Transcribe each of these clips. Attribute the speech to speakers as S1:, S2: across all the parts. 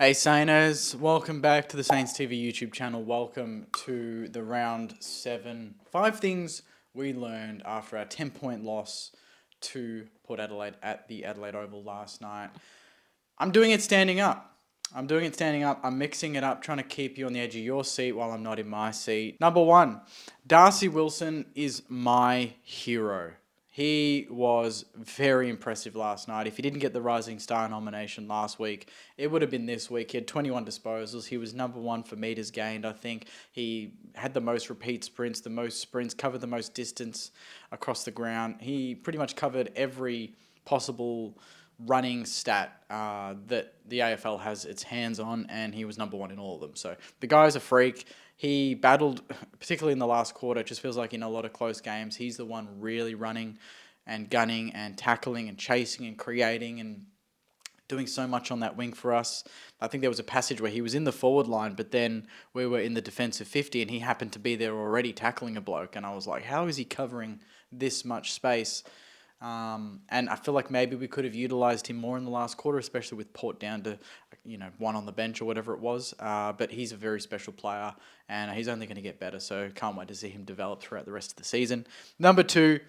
S1: Hey Sainers, welcome back to the Saints TV YouTube channel. Welcome to the round 7. 5 things we learned after our 10-point loss to Port Adelaide at the Adelaide Oval last night. I'm doing it standing up. I'm mixing it up, trying to keep you on the edge of your seat while I'm not in my seat. Number 1, Darcy Wilson is my hero. He was very impressive last night. If he didn't get the Rising Star nomination last week, it would have been this week. He had 21 disposals. He was number 1 for metres gained, I think. He had the most repeat sprints, the most sprints, covered the most distance across the ground. He pretty much covered every possible running stat that the AFL has its hands on, and he was number 1 in all of them. So the guy's a freak. He battled, particularly in the last quarter. It just feels like in a lot of close games, he's the one really running and gunning and tackling and chasing and creating and doing so much on that wing for us. I think there was a passage where he was in the forward line, but then we were in the defensive 50 and he happened to be there already tackling a bloke. And I was like, how is he covering this much space? And I feel like maybe we could have utilised him more in the last quarter, especially with Port down to, 1 on the bench or whatever it was. But he's a very special player and he's only going to get better. So can't wait to see him develop throughout the rest of the season. Number 2,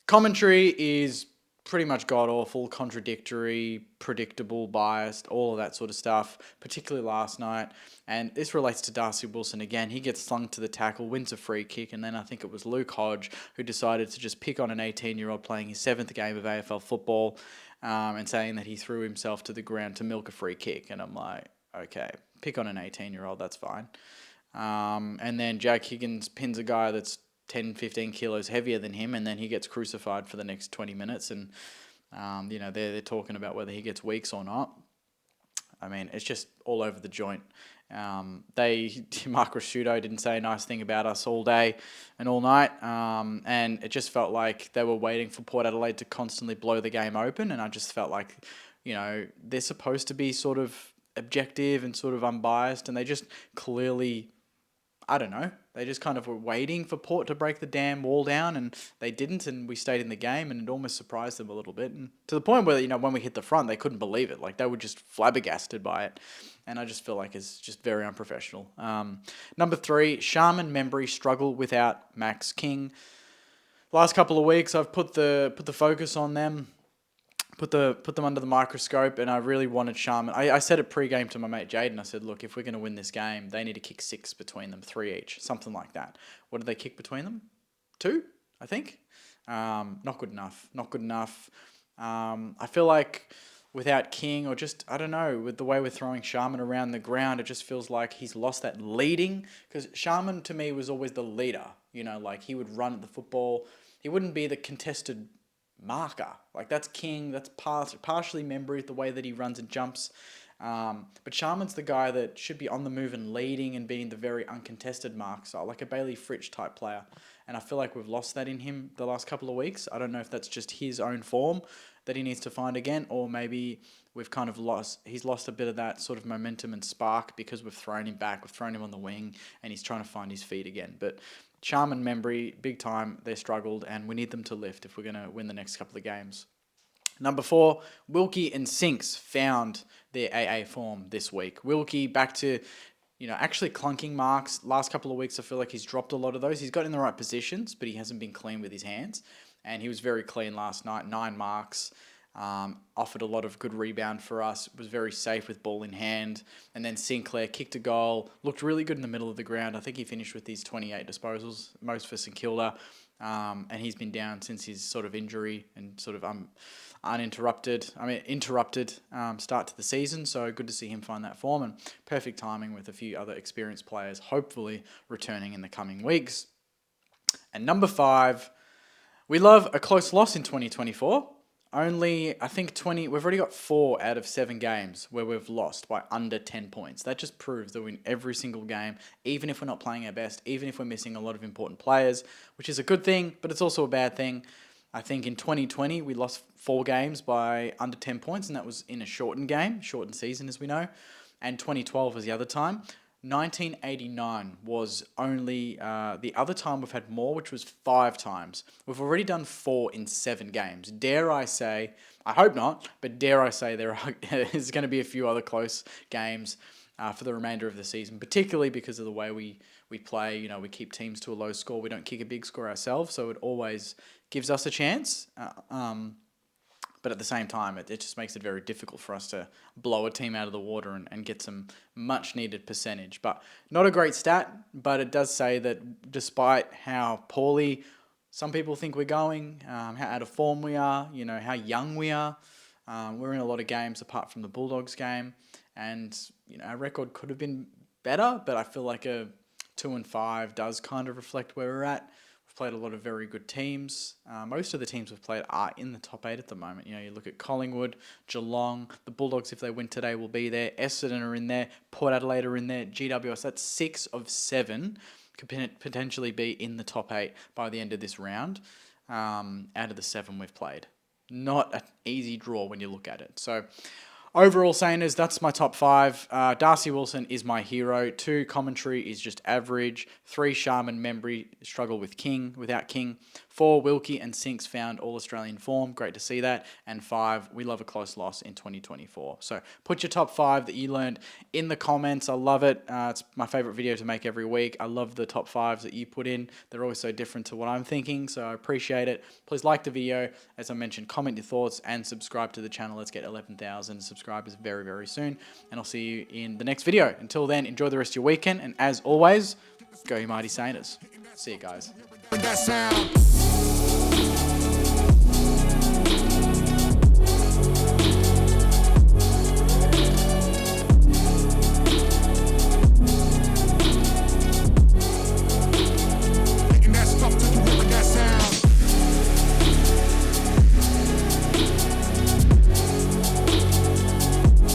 S1: commentary is pretty much god-awful, contradictory, predictable, biased, all of that sort of stuff, particularly last night. And this relates to Darcy Wilson again. He gets slung to the tackle, wins a free kick, and then I think it was Luke Hodge who decided to just pick on an 18-year-old playing his 7th game of AFL football and saying that he threw himself to the ground to milk a free kick. And I'm like, okay, pick on an 18-year-old, that's fine. And then Jack Higgins pins a guy that's 10, 15 kilos heavier than him, and then he gets crucified for the next 20 minutes. And, they're talking about whether he gets weeks or not. I mean, it's just all over the joint. Mark Rasciuto didn't say a nice thing about us all day and all night. And it just felt like they were waiting for Port Adelaide to constantly blow the game open. And I just felt like, they're supposed to be sort of objective and sort of unbiased, and they just clearly, I don't know, they just kind of were waiting for Port to break the damn wall down, and they didn't, and we stayed in the game, and it almost surprised them a little bit. And to the point where, when we hit the front, they couldn't believe it. Like, they were just flabbergasted by it. And I just feel like it's just very unprofessional. Number 3, Sharman Membry struggle without Max King. Last couple of weeks, I've put the focus on them. Put them under the microscope, and I really wanted Sharman. I said it pre-game to my mate Jaden. I said, look, if we're going to win this game, they need to kick 6 between them, 3 each, something like that. What did they kick between them? 2, I think. Not good enough. I feel like without King, or just, I don't know, with the way we're throwing Sharman around the ground, it just feels like he's lost that leading. Because Sharman, to me, was always the leader. Like he would run at the football. He wouldn't be the contested marker. Like, that's King, that's partially Membry, the way that he runs and jumps. But Sharman's the guy that should be on the move and leading and being the very uncontested mark style, like a Bailey Fritsch type player. And I feel like we've lost that in him the last couple of weeks. I don't know if that's just his own form that he needs to find again, or maybe he's lost a bit of that sort of momentum and spark because we've thrown him back, we've thrown him on the wing, and he's trying to find his feet again. But Sharman, Membry, big time, they struggled, and we need them to lift if we're going to win the next couple of games. Number 4, Wilkie and Sinks found their AA form this week. Wilkie back to, actually clunking marks. Last couple of weeks, I feel like he's dropped a lot of those. He's got in the right positions, but he hasn't been clean with his hands. And he was very clean last night, 9 marks. Offered a lot of good rebound for us, was very safe with ball in hand. And then Sinclair kicked a goal, looked really good in the middle of the ground. I think he finished with his 28 disposals, most for St Kilda. And he's been down since his sort of injury and sort of interrupted start to the season. So good to see him find that form, and perfect timing with a few other experienced players hopefully returning in the coming weeks. And number 5, we love a close loss in 2024. Only, I think, we've already got 4 out of 7 games where we've lost by under 10 points. That just proves that we win every single game, even if we're not playing our best, even if we're missing a lot of important players, which is a good thing, but it's also a bad thing. I think in 2020, we lost 4 games by under 10 points, and that was in a shortened season, as we know. And 2012 was the other time. 1989 was only the other time we've had more, which was 5 times. We've already done 4 in 7 games. Dare I say, I hope not, but dare I say there's going to be a few other close games for the remainder of the season, particularly because of the way we play. You know, we keep teams to a low score. We don't kick a big score ourselves, so it always gives us a chance. But at the same time, it just makes it very difficult for us to blow a team out of the water and get some much needed percentage. But not a great stat, but it does say that despite how poorly some people think we're going, how out of form we are, you know, how young we are, we're in a lot of games apart from the Bulldogs game. And, you know, our record could have been better, but I feel like a 2-5 does kind of reflect where we're at. We've played a lot of very good teams. Most of the teams we've played are in the top 8 at the moment. You know, you look at Collingwood, Geelong, the Bulldogs, if they win today, will be there. Essendon are in there. Port Adelaide are in there. GWS, that's 6 of 7 could potentially be in the top 8 by the end of this round out of the 7 we've played. Not an easy draw when you look at it. So overall, Sainers, that's my top 5. Darcy Wilson is my hero. 2, commentary is just average. 3, Sharman Membry struggle without King. 4, Wilkie and Sinks found All-Australian form. Great to see that. And 5, we love a close loss in 2024. So put your top 5 that you learned in the comments. I love it. It's my favourite video to make every week. I love the top 5s that you put in. They're always so different to what I'm thinking, so I appreciate it. Please like the video. As I mentioned, comment your thoughts and subscribe to the channel. Let's get 11,000 subscribers very, very soon. And I'll see you in the next video. Until then, enjoy the rest of your weekend. And as always, go you mighty Sainers. See you guys.